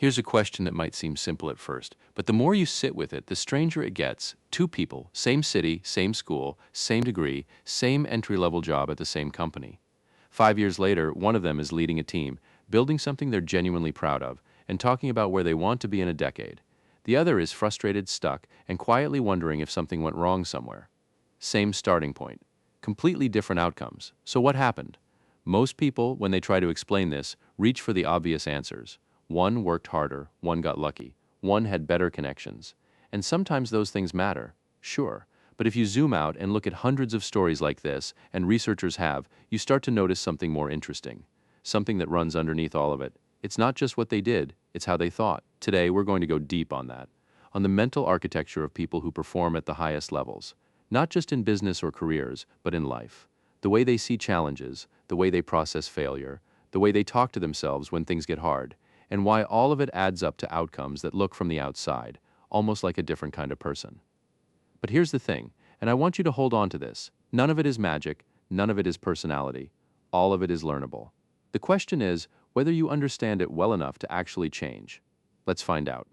Here's a question that might seem simple at first, but the more you sit with it, the stranger it gets. Two people, same city, same school, same degree, same entry-level job at the same company. 5 years later, one of them is leading a team, building something they're genuinely proud of, and talking about where they want to be in a decade. The other is frustrated, stuck, and quietly wondering if something went wrong somewhere. Same starting point. Completely different outcomes. So what happened? Most people, when they try to explain this, reach for the obvious answers. One worked harder, one got lucky, one had better connections. And sometimes those things matter, sure. But if you zoom out and look at hundreds of stories like this, and researchers have, you start to notice something more interesting. Something that runs underneath all of it. It's not just what they did, it's how they thought. Today, we're going to go deep on that. On the mental architecture of people who perform at the highest levels. Not just in business or careers, but in life. The way they see challenges, the way they process failure, the way they talk to themselves when things get hard, and why all of it adds up to outcomes that look from the outside, almost like a different kind of person. But here's the thing, and I want you to hold on to this. None of it is magic, none of it is personality. All of it is learnable. The question is whether you understand it well enough to actually change. Let's find out.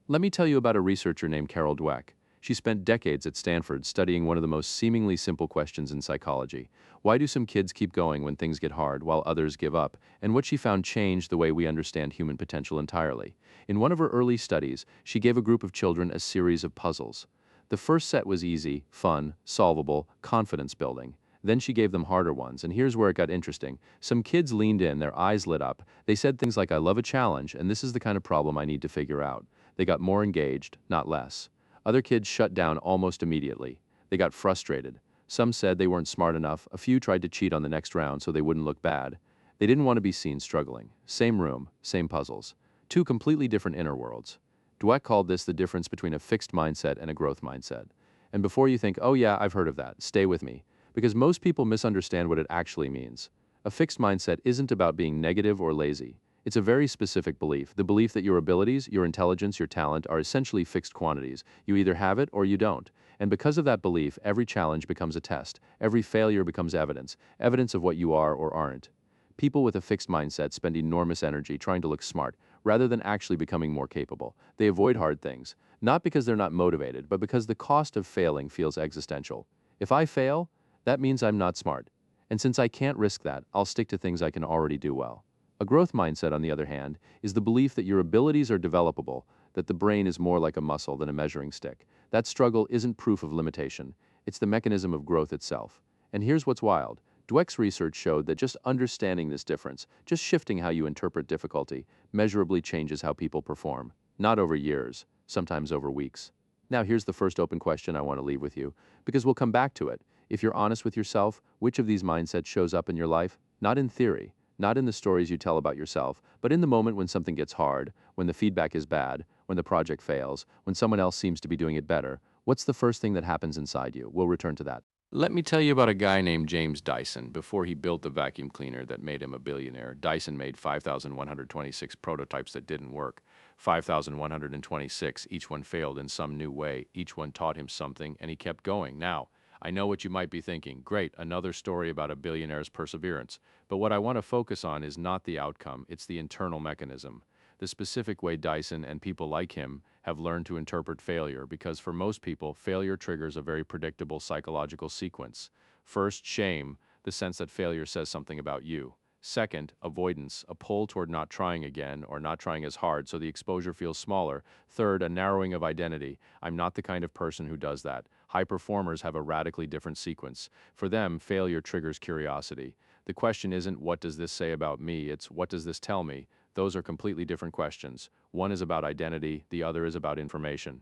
Let me tell you about a researcher named Carol Dweck. She spent decades at Stanford studying one of the most seemingly simple questions in psychology. Why do some kids keep going when things get hard while others give up? And what she found changed the way we understand human potential entirely. In one of her early studies, she gave a group of children a series of puzzles. The first set was easy, fun, solvable, confidence building. Then she gave them harder ones, and here's where it got interesting. Some kids leaned in, their eyes lit up. They said things like, "I love a challenge, and this is the kind of problem I need to figure out." They got more engaged, not less. Other kids shut down almost immediately. They got frustrated. Some said they weren't smart enough. A few tried to cheat on the next round so they wouldn't look bad. They didn't want to be seen struggling. Same room, same puzzles. Two completely different inner worlds. Dweck called this the difference between a fixed mindset and a growth mindset. And before you think, "Oh yeah, I've heard of that," stay with me. Because most people misunderstand what it actually means. A fixed mindset isn't about being negative or lazy. It's a very specific belief, the belief that your abilities, your intelligence, your talent are essentially fixed quantities. You either have it or you don't. And because of that belief, every challenge becomes a test. Every failure becomes evidence, evidence of what you are or aren't. People with a fixed mindset spend enormous energy trying to look smart, rather than actually becoming more capable. They avoid hard things, not because they're not motivated, but because the cost of failing feels existential. If I fail, that means I'm not smart. And since I can't risk that, I'll stick to things I can already do well. A growth mindset, on the other hand, is the belief that your abilities are developable, that the brain is more like a muscle than a measuring stick. That struggle isn't proof of limitation, it's the mechanism of growth itself. And here's what's wild. Dweck's research showed that just understanding this difference, just shifting how you interpret difficulty, measurably changes how people perform. Not over years, sometimes over weeks. Now here's the first open question I want to leave with you, because we'll come back to it. If you're honest with yourself, which of these mindsets shows up in your life? Not in theory. Not in the stories you tell about yourself, but in the moment when something gets hard, when the feedback is bad, when the project fails, when someone else seems to be doing it better. What's the first thing that happens inside you? We'll return to that. Let me tell you about a guy named James Dyson. Before he built the vacuum cleaner that made him a billionaire, Dyson made 5,126 prototypes that didn't work. 5,126, each one failed in some new way. Each one taught him something, and he kept going. Now, I know what you might be thinking. Great, another story about a billionaire's perseverance. But what I want to focus on is not the outcome, it's the internal mechanism. The specific way Dyson and people like him have learned to interpret failure, because for most people, failure triggers a very predictable psychological sequence. First, shame, the sense that failure says something about you. Second, avoidance, a pull toward not trying again or not trying as hard so the exposure feels smaller. Third, a narrowing of identity. I'm not the kind of person who does that. High performers have a radically different sequence. For them, failure triggers curiosity. The question isn't, what does this say about me? It's, what does this tell me? Those are completely different questions. One is about identity, the other is about information.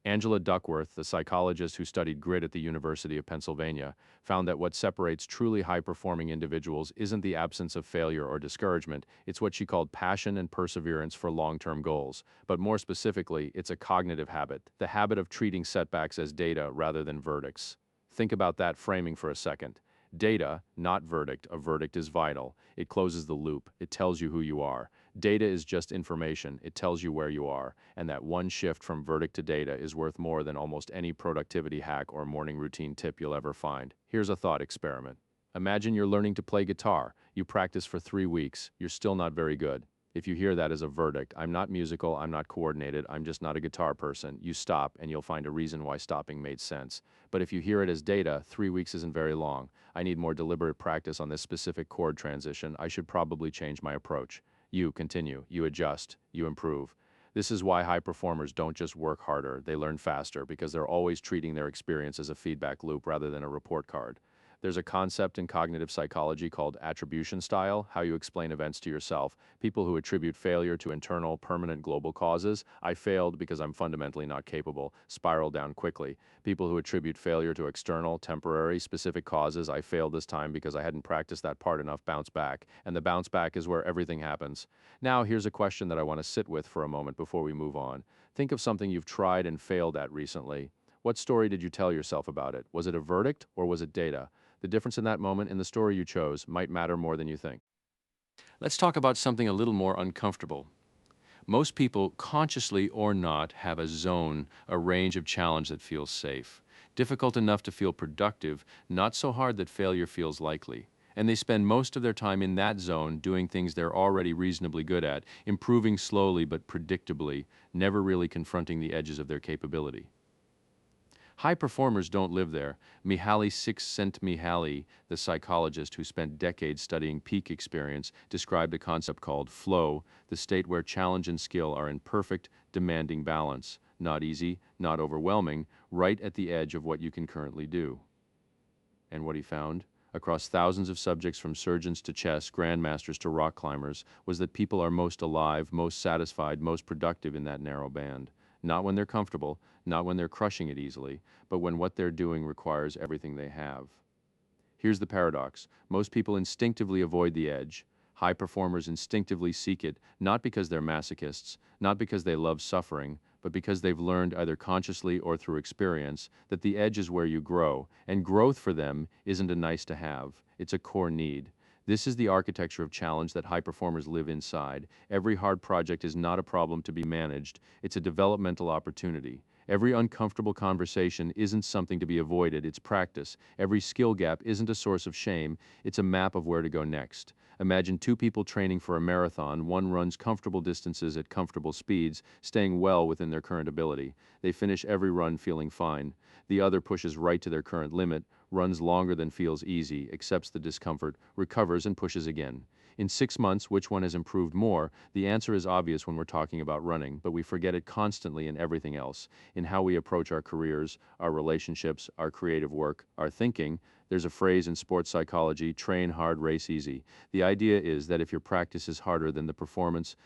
Angela Duckworth, the psychologist who studied grit at the University of Pennsylvania, found that what separates truly high-performing individuals isn't the absence of failure or discouragement, it's what she called passion and perseverance for long-term goals. But more specifically, it's a cognitive habit, the habit of treating setbacks as data rather than verdicts. Think about that framing for a second. Data, not verdict. A verdict is vital. It closes the loop. It tells you who you are. Data is just information. It tells you where you are. And that one shift from verdict to data is worth more than almost any productivity hack or morning routine tip you'll ever find. Here's a thought experiment. Imagine you're learning to play guitar. You practice for 3 weeks. You're still not very good. If you hear that as a verdict, I'm not musical, I'm not coordinated, I'm just not a guitar person, you stop and you'll find a reason why stopping made sense. But if you hear it as data, 3 weeks isn't very long. I need more deliberate practice on this specific chord transition. I should probably change my approach. You continue, you adjust, you improve. This is why high performers don't just work harder, they learn faster because they're always treating their experience as a feedback loop rather than a report card. There's a concept in cognitive psychology called attribution style, how you explain events to yourself. People who attribute failure to internal, permanent global causes, I failed because I'm fundamentally not capable, spiral down quickly. People who attribute failure to external, temporary, specific causes, I failed this time because I hadn't practiced that part enough, bounce back. And the bounce back is where everything happens. Now, here's a question that I want to sit with for a moment before we move on. Think of something you've tried and failed at recently. What story did you tell yourself about it? Was it a verdict or was it data? The difference in that moment in the story you chose might matter more than you think. Let's talk about something a little more uncomfortable. Most people, consciously or not, have a zone, a range of challenge that feels safe. Difficult enough to feel productive, not so hard that failure feels likely. And they spend most of their time in that zone doing things they're already reasonably good at, improving slowly but predictably, never really confronting the edges of their capability. High performers don't live there. Mihaly Csikszentmihalyi, the psychologist who spent decades studying peak experience, described a concept called flow, the state where challenge and skill are in perfect, demanding balance, not easy, not overwhelming, right at the edge of what you can currently do. And what he found, across thousands of subjects from surgeons to chess, grandmasters to rock climbers, was that people are most alive, most satisfied, most productive in that narrow band. Not when they're comfortable, not when they're crushing it easily, but when what they're doing requires everything they have. Here's the paradox. Most people instinctively avoid the edge. High performers instinctively seek it, not because they're masochists, not because they love suffering, but because they've learned either consciously or through experience that the edge is where you grow, and growth for them isn't a nice to have, it's a core need. This is the architecture of challenge that high performers live inside. Every hard project is not a problem to be managed, it's a developmental opportunity. Every uncomfortable conversation isn't something to be avoided, it's practice. Every skill gap isn't a source of shame, it's a map of where to go next. Imagine two people training for a marathon. One runs comfortable distances at comfortable speeds, staying well within their current ability. They finish every run feeling fine. The other pushes right to their current limit, runs longer than feels easy, accepts the discomfort, recovers and pushes again. In 6 months, which one has improved more? The answer is obvious when we're talking about running, but we forget it constantly in everything else. In how we approach our careers, our relationships, our creative work, our thinking. There's a phrase in sports psychology, train hard, race easy. The idea is that if your practice is harder than the performance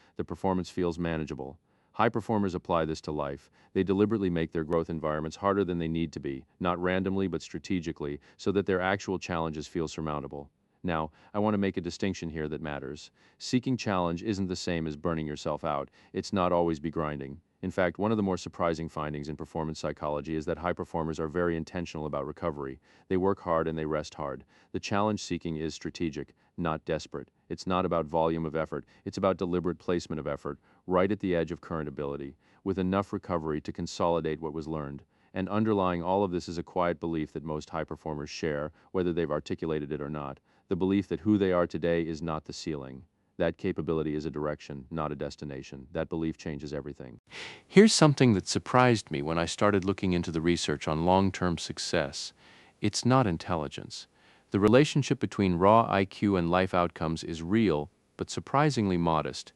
feels manageable. High performers apply this to life. They deliberately make their growth environments harder than they need to be, not randomly but strategically, so that their actual challenges feel surmountable. Now, I want to make a distinction here that matters. Seeking challenge isn't the same as burning yourself out. It's not always be grinding. In fact, one of the more surprising findings in performance psychology is that high performers are very intentional about recovery. They work hard and they rest hard. The challenge seeking is strategic, not desperate. It's not about volume of effort, it's about deliberate placement of effort, right at the edge of current ability, with enough recovery to consolidate what was learned. And underlying all of this is a quiet belief that most high performers share, whether they've articulated it or not. The belief that who they are today is not the ceiling. That capability is a direction, not a destination. That belief changes everything. Here's something that surprised me when I started looking into the research on long-term success. It's not intelligence. The relationship between raw IQ and life outcomes is real, but surprisingly modest.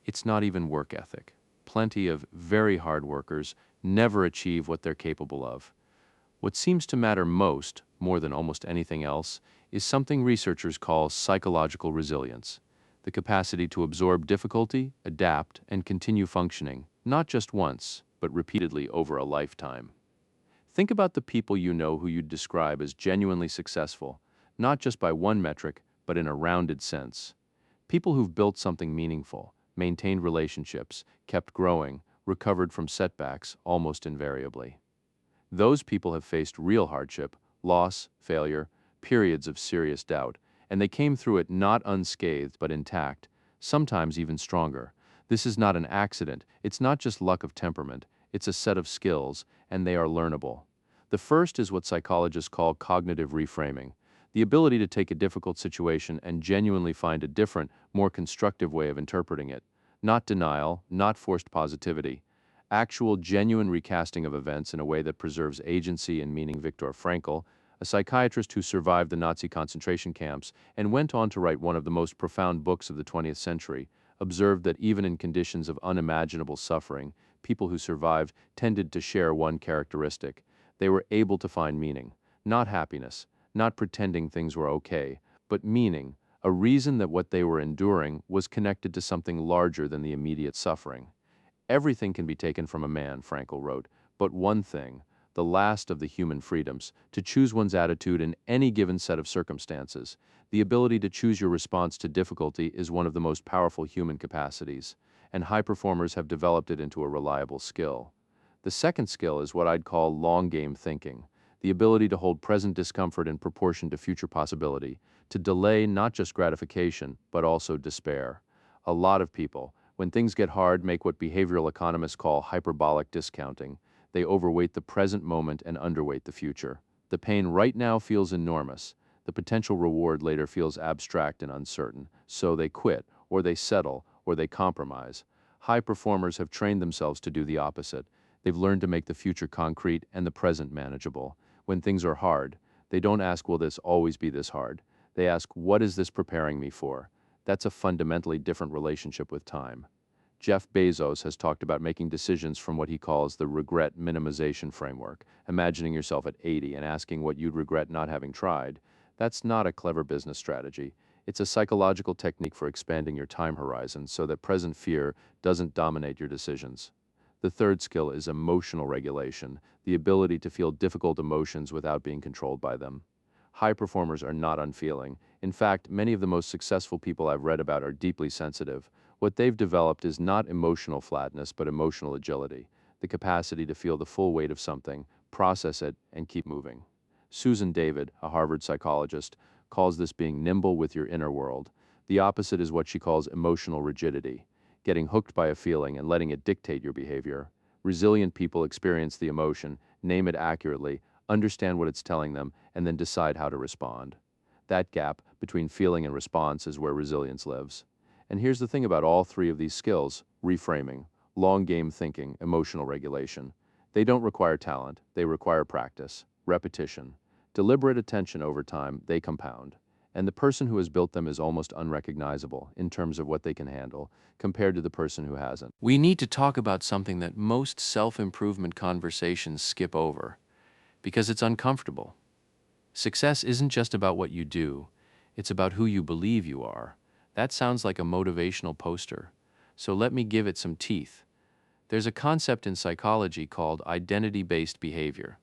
It's not even work ethic. Plenty of very hard workers never achieve what they're capable of. What seems to matter most, more than almost anything else, is something researchers call psychological resilience. The capacity to absorb difficulty, adapt, and continue functioning, not just once, but repeatedly over a lifetime. Think about the people you know who you'd describe as genuinely successful, not just by one metric, but in a rounded sense. People who've built something meaningful, maintained relationships, kept growing, recovered from setbacks almost invariably. Those people have faced real hardship, loss, failure, periods of serious doubt, and they came through it not unscathed but intact, sometimes even stronger. This is not an accident, it's not just luck of temperament, it's a set of skills, and they are learnable. The first is what psychologists call cognitive reframing, the ability to take a difficult situation and genuinely find a different, more constructive way of interpreting it. Not denial, not forced positivity. Actual, genuine recasting of events in a way that preserves agency and meaning. Viktor Frankl, a psychiatrist who survived the Nazi concentration camps and went on to write one of the most profound books of the 20th century, observed that even in conditions of unimaginable suffering, people who survived tended to share one characteristic. They were able to find meaning, not happiness, not pretending things were okay, but meaning, a reason that what they were enduring was connected to something larger than the immediate suffering. Everything can be taken from a man, Frankl wrote, but one thing, the last of the human freedoms, to choose one's attitude in any given set of circumstances. The ability to choose your response to difficulty is one of the most powerful human capacities, and high performers have developed it into a reliable skill. The second skill is what I'd call long-game thinking, the ability to hold present discomfort in proportion to future possibility, to delay not just gratification, but also despair. A lot of people, when things get hard, make what behavioral economists call hyperbolic discounting. They overweight the present moment and underweight the future. The pain right now feels enormous. The potential reward later feels abstract and uncertain. So they quit, or they settle, or they compromise. High performers have trained themselves to do the opposite. They've learned to make the future concrete and the present manageable. When things are hard, they don't ask, will this always be this hard? They ask, what is this preparing me for? That's a fundamentally different relationship with time. Jeff Bezos has talked about making decisions from what he calls the regret minimization framework, imagining yourself at 80 and asking what you'd regret not having tried. That's not a clever business strategy. It's a psychological technique for expanding your time horizon so that present fear doesn't dominate your decisions. The third skill is emotional regulation, the ability to feel difficult emotions without being controlled by them. High performers are not unfeeling. In fact, many of the most successful people I've read about are deeply sensitive. What they've developed is not emotional flatness, but emotional agility, the capacity to feel the full weight of something, process it, and keep moving. Susan David, a Harvard psychologist, calls this being nimble with your inner world. The opposite is what she calls emotional rigidity, getting hooked by a feeling and letting it dictate your behavior. Resilient people experience the emotion, name it accurately, understand what it's telling them, and then decide how to respond. That gap between feeling and response is where resilience lives. And here's the thing about all three of these skills: reframing, long-game thinking, emotional regulation. They don't require talent, they require practice, repetition, deliberate attention over time. They compound. And the person who has built them is almost unrecognizable in terms of what they can handle compared to the person who hasn't. We need to talk about something that most self-improvement conversations skip over because it's uncomfortable. Success isn't just about what you do, it's about who you believe you are. That sounds like a motivational poster, so let me give it some teeth. There's a concept in psychology called identity-based behavior.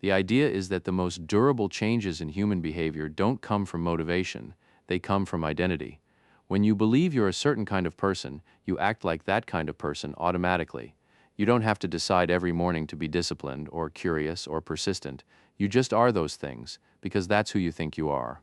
The idea is that the most durable changes in human behavior don't come from motivation, they come from identity. When you believe you're a certain kind of person, you act like that kind of person automatically. You don't have to decide every morning to be disciplined or curious or persistent. You just are those things, because that's who you think you are.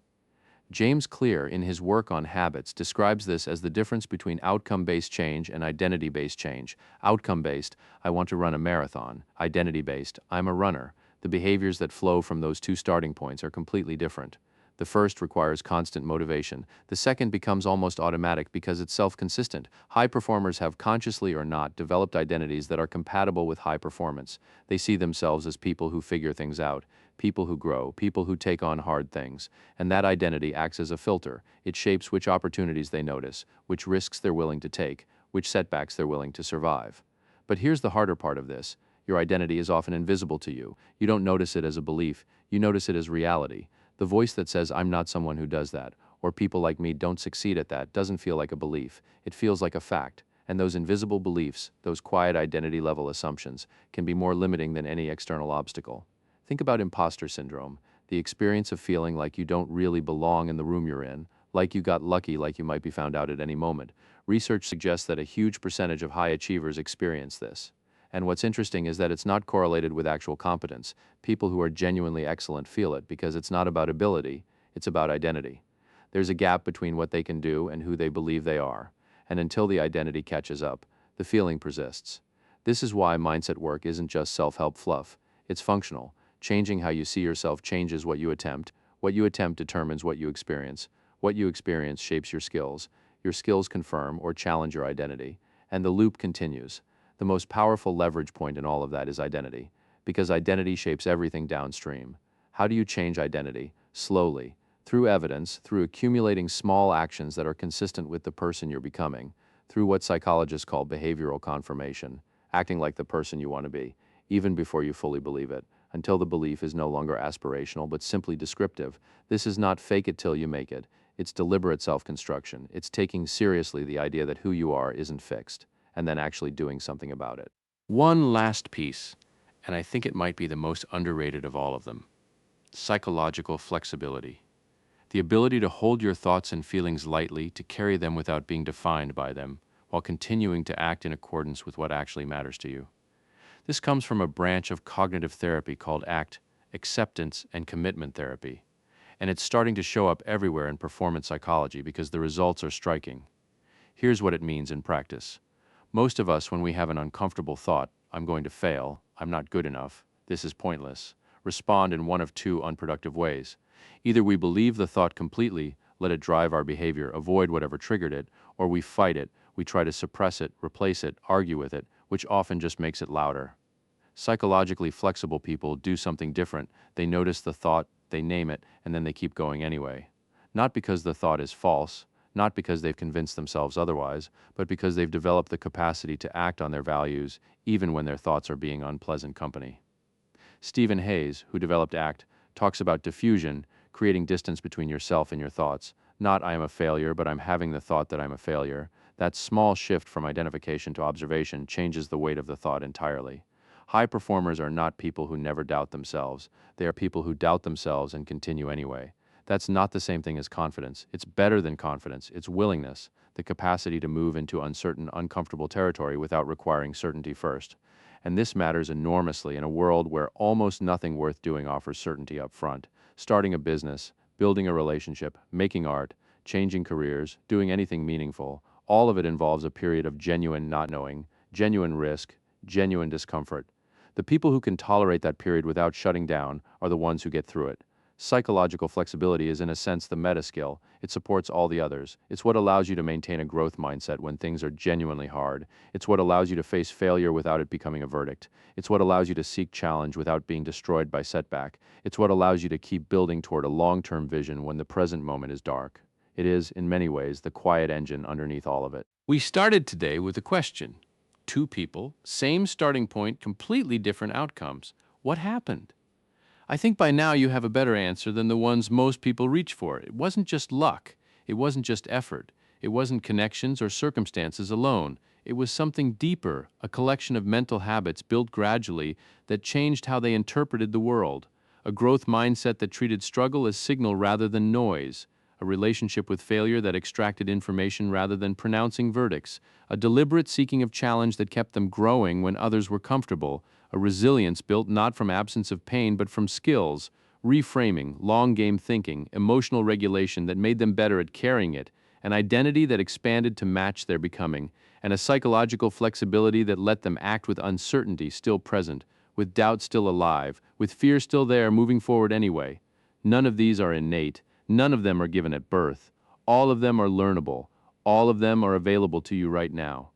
James Clear, in his work on habits, describes this as the difference between outcome-based change and identity-based change. Outcome-based, I want to run a marathon. Identity-based, I'm a runner. The behaviors that flow from those two starting points are completely different. The first requires constant motivation. The second becomes almost automatic because it's self-consistent. High performers have, consciously or not, developed identities that are compatible with high performance. They see themselves as people who figure things out, people who grow, people who take on hard things. And that identity acts as a filter. It shapes which opportunities they notice, which risks they're willing to take, which setbacks they're willing to survive. But here's the harder part of this. Your identity is often invisible to you. You don't notice it as a belief, you notice it as reality. The voice that says, I'm not someone who does that, or people like me don't succeed at that, doesn't feel like a belief. It feels like a fact. And those invisible beliefs, those quiet identity-level assumptions, can be more limiting than any external obstacle. Think about imposter syndrome, the experience of feeling like you don't really belong in the room you're in, like you got lucky, like you might be found out at any moment. Research suggests that a huge percentage of high achievers experience this. And what's interesting is that it's not correlated with actual competence. People who are genuinely excellent feel it because it's not about ability, it's about identity. There's a gap between what they can do and who they believe they are. And until the identity catches up, the feeling persists. This is why mindset work isn't just self-help fluff. It's functional. Changing how you see yourself changes what you attempt. What you attempt determines what you experience. What you experience shapes your skills. Your skills confirm or challenge your identity. And the loop continues. The most powerful leverage point in all of that is identity, because identity shapes everything downstream. How do you change identity? Slowly, through evidence, through accumulating small actions that are consistent with the person you're becoming, through what psychologists call behavioral confirmation, acting like the person you want to be, even before you fully believe it, until the belief is no longer aspirational but simply descriptive. This is not fake it till you make it. It's deliberate self-construction. It's taking seriously the idea that who you are isn't fixed, and then actually doing something about it. One last piece, and I think it might be the most underrated of all of them: psychological flexibility. The ability to hold your thoughts and feelings lightly, to carry them without being defined by them, while continuing to act in accordance with what actually matters to you. This comes from a branch of cognitive therapy called ACT, acceptance and commitment therapy, and it's starting to show up everywhere in performance psychology because the results are striking. Here's what it means in practice. Most of us, when we have an uncomfortable thought, "I'm going to fail, I'm not good enough, this is pointless," respond in one of two unproductive ways. Either we believe the thought completely, let it drive our behavior, avoid whatever triggered it, or we fight it, we try to suppress it, replace it, argue with it, which often just makes it louder. Psychologically flexible people do something different. They notice the thought, they name it, and then they keep going anyway. Not because the thought is false, not because they've convinced themselves otherwise, but because they've developed the capacity to act on their values even when their thoughts are being unpleasant company. Stephen Hayes, who developed ACT, talks about diffusion, creating distance between yourself and your thoughts. Not "I am a failure," but "I'm having the thought that I'm a failure." That small shift from identification to observation changes the weight of the thought entirely. High performers are not people who never doubt themselves. They are people who doubt themselves and continue anyway. That's not the same thing as confidence. It's better than confidence. It's willingness, the capacity to move into uncertain, uncomfortable territory without requiring certainty first. And this matters enormously in a world where almost nothing worth doing offers certainty up front. Starting a business, building a relationship, making art, changing careers, doing anything meaningful, all of it involves a period of genuine not knowing, genuine risk, genuine discomfort. The people who can tolerate that period without shutting down are the ones who get through it. Psychological flexibility is in a sense the meta skill. It supports all the others. It's what allows you to maintain a growth mindset when things are genuinely hard. It's what allows you to face failure without it becoming a verdict. It's what allows you to seek challenge without being destroyed by setback. It's what allows you to keep building toward a long-term vision when the present moment is dark. It is, in many ways, the quiet engine underneath all of it. We started today with a question. Two people, same starting point, completely different outcomes. What happened? I think by now you have a better answer than the ones most people reach for. It wasn't just luck. It wasn't just effort. It wasn't connections or circumstances alone. It was something deeper, a collection of mental habits built gradually that changed how they interpreted the world. A growth mindset that treated struggle as signal rather than noise. A relationship with failure that extracted information rather than pronouncing verdicts. A deliberate seeking of challenge that kept them growing when others were comfortable. A resilience built not from absence of pain but from skills, reframing, long-game thinking, emotional regulation that made them better at carrying it, an identity that expanded to match their becoming, and a psychological flexibility that let them act with uncertainty still present, with doubt still alive, with fear still there, moving forward anyway. None of these are innate. None of them are given at birth. All of them are learnable. All of them are available to you right now.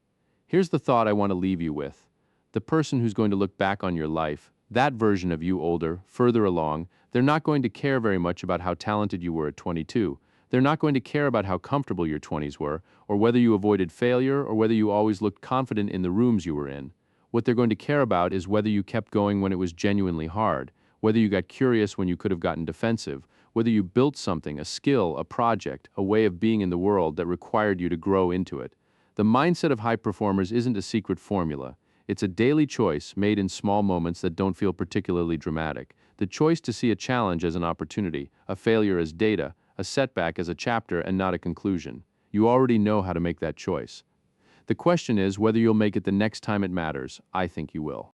Here's the thought I want to leave you with. The person who's going to look back on your life, that version of you older, further along, they're not going to care very much about how talented you were at 22. They're not going to care about how comfortable your 20s were, or whether you avoided failure, or whether you always looked confident in the rooms you were in. What they're going to care about is whether you kept going when it was genuinely hard, whether you got curious when you could have gotten defensive, whether you built something, a skill, a project, a way of being in the world that required you to grow into it. The mindset of high performers isn't a secret formula. It's a daily choice made in small moments that don't feel particularly dramatic. The choice to see a challenge as an opportunity, a failure as data, a setback as a chapter and not a conclusion. You already know how to make that choice. The question is whether you'll make it the next time it matters. I think you will.